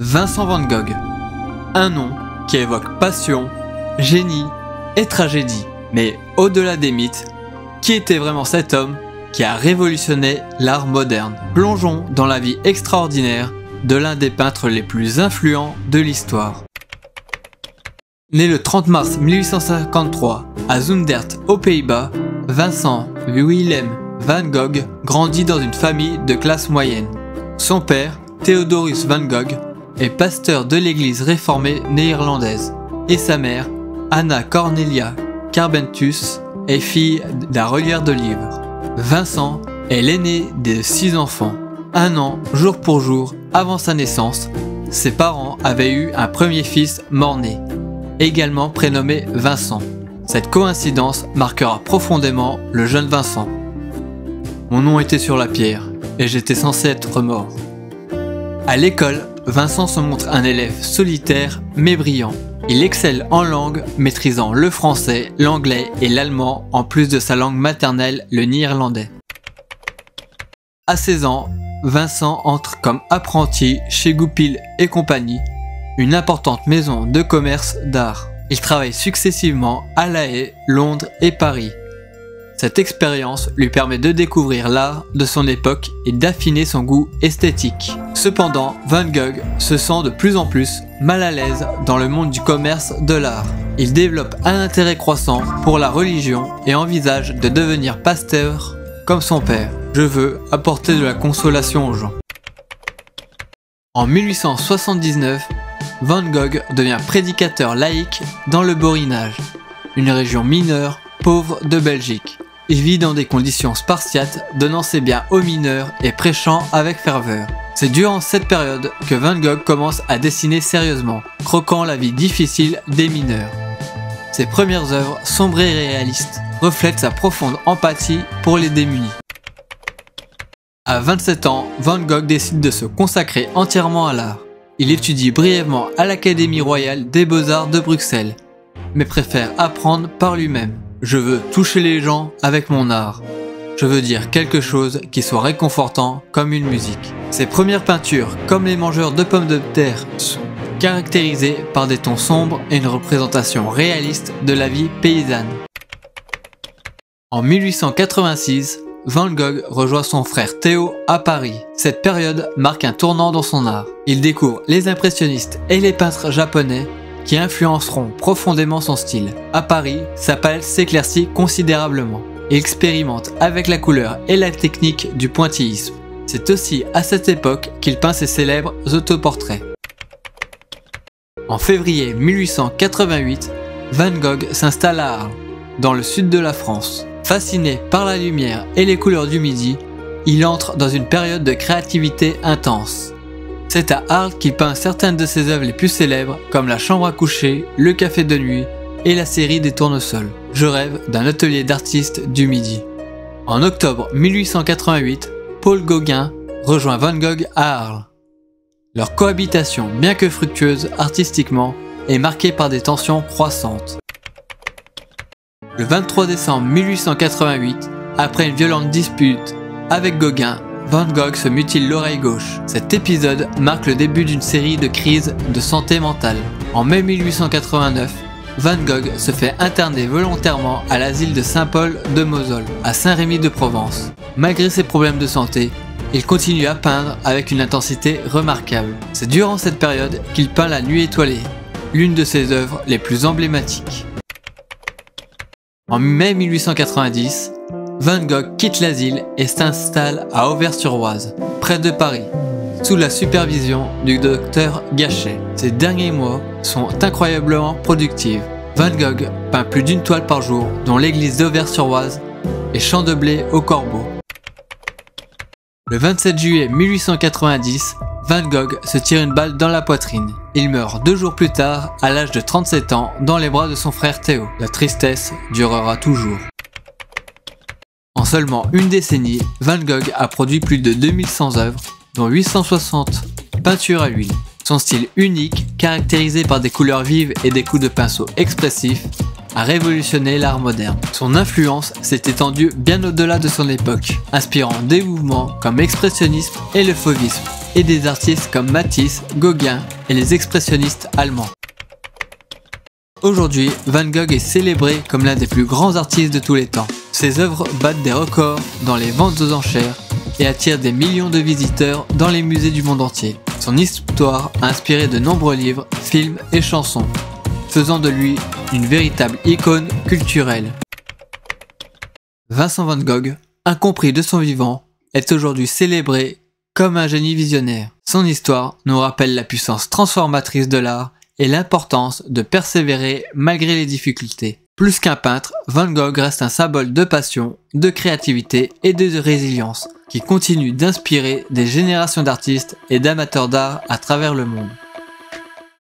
Vincent van Gogh. Un nom qui évoque passion, génie et tragédie. Mais au-delà des mythes, qui était vraiment cet homme qui a révolutionné l'art moderne? Plongeons dans la vie extraordinaire de l'un des peintres les plus influents de l'histoire. Né le 30 mars 1853 à Zundert aux Pays-Bas, Vincent Willem van Gogh grandit dans une famille de classe moyenne. Son père, Theodorus van Gogh, est pasteur de l'église réformée néerlandaise et sa mère, Anna Cornelia Carbentus, est fille d'un relieur de livres. Vincent est l'aîné des 6 enfants. Un an, jour pour jour, avant sa naissance, ses parents avaient eu un premier fils mort-né, également prénommé Vincent. Cette coïncidence marquera profondément le jeune Vincent. Mon nom était sur la pierre et j'étais censé être mort. À l'école, Vincent se montre un élève solitaire mais brillant. Il excelle en langue, maîtrisant le français, l'anglais et l'allemand en plus de sa langue maternelle, le néerlandais. À 16 ans, Vincent entre comme apprenti chez Goupil et compagnie, une importante maison de commerce d'art. Il travaille successivement à La Haye, Londres et Paris. Cette expérience lui permet de découvrir l'art de son époque et d'affiner son goût esthétique. Cependant, Van Gogh se sent de plus en plus mal à l'aise dans le monde du commerce de l'art. Il développe un intérêt croissant pour la religion et envisage de devenir pasteur comme son père. Je veux apporter de la consolation aux gens. En 1879, Van Gogh devient prédicateur laïque dans le Borinage, une région mineure pauvre de Belgique. Il vit dans des conditions spartiates, donnant ses biens aux mineurs et prêchant avec ferveur. C'est durant cette période que Van Gogh commence à dessiner sérieusement, croquant la vie difficile des mineurs. Ses premières œuvres, sombres et réalistes, reflètent sa profonde empathie pour les démunis. À 27 ans, Van Gogh décide de se consacrer entièrement à l'art. Il étudie brièvement à l'Académie royale des beaux-arts de Bruxelles, mais préfère apprendre par lui-même. Je veux toucher les gens avec mon art. Je veux dire quelque chose qui soit réconfortant comme une musique. Ses premières peintures, comme Les mangeurs de pommes de terre, sont caractérisées par des tons sombres et une représentation réaliste de la vie paysanne. En 1886, Van Gogh rejoint son frère Théo à Paris. Cette période marque un tournant dans son art. Il découvre les impressionnistes et les peintres japonais qui influenceront profondément son style. À Paris, sa palette s'éclaircit considérablement. Il expérimente avec la couleur et la technique du pointillisme. C'est aussi à cette époque qu'il peint ses célèbres autoportraits. En février 1888, Van Gogh s'installe à Arles, dans le sud de la France. Fasciné par la lumière et les couleurs du midi, il entre dans une période de créativité intense. C'est à Arles qu'il peint certaines de ses œuvres les plus célèbres, comme La chambre à coucher, Le café de nuit et la série des tournesols. Je rêve d'un atelier d'artiste du midi. En octobre 1888, Paul Gauguin rejoint Van Gogh à Arles. Leur cohabitation, bien que fructueuse artistiquement, est marquée par des tensions croissantes. Le 23 décembre 1888, après une violente dispute avec Gauguin, Van Gogh se mutile l'oreille gauche. Cet épisode marque le début d'une série de crises de santé mentale. En mai 1889, Van Gogh se fait interner volontairement à l'asile de Saint-Paul de Mosole, à Saint-Rémy-de-Provence. Malgré ses problèmes de santé, il continue à peindre avec une intensité remarquable. C'est durant cette période qu'il peint La nuit étoilée, l'une de ses œuvres les plus emblématiques. En mai 1890, Van Gogh quitte l'asile et s'installe à Auvers-sur-Oise, près de Paris, sous la supervision du docteur Gachet. Ces derniers mois sont incroyablement productifs. Van Gogh peint plus d'une toile par jour, dont l'église d'Auvers-sur-Oise et Champs de blé au Corbeau. Le 27 juillet 1890, Van Gogh se tire une balle dans la poitrine. Il meurt 2 jours plus tard, à l'âge de 37 ans, dans les bras de son frère Théo. La tristesse durera toujours. En seulement une décennie, Van Gogh a produit plus de 2100 œuvres, dont 860 peintures à l'huile. Son style unique, caractérisé par des couleurs vives et des coups de pinceau expressifs, a révolutionné l'art moderne. Son influence s'est étendue bien au-delà de son époque, inspirant des mouvements comme l'expressionnisme et le fauvisme. et des artistes comme Matisse, Gauguin et les expressionnistes allemands. Aujourd'hui, Van Gogh est célébré comme l'un des plus grands artistes de tous les temps. Ses œuvres battent des records dans les ventes aux enchères et attirent des millions de visiteurs dans les musées du monde entier. Son histoire a inspiré de nombreux livres, films et chansons, faisant de lui une véritable icône culturelle. Vincent Van Gogh, incompris de son vivant, est aujourd'hui célébré comme un génie visionnaire. Son histoire nous rappelle la puissance transformatrice de l'art et l'importance de persévérer malgré les difficultés. Plus qu'un peintre, Van Gogh reste un symbole de passion, de créativité et de résilience qui continue d'inspirer des générations d'artistes et d'amateurs d'art à travers le monde.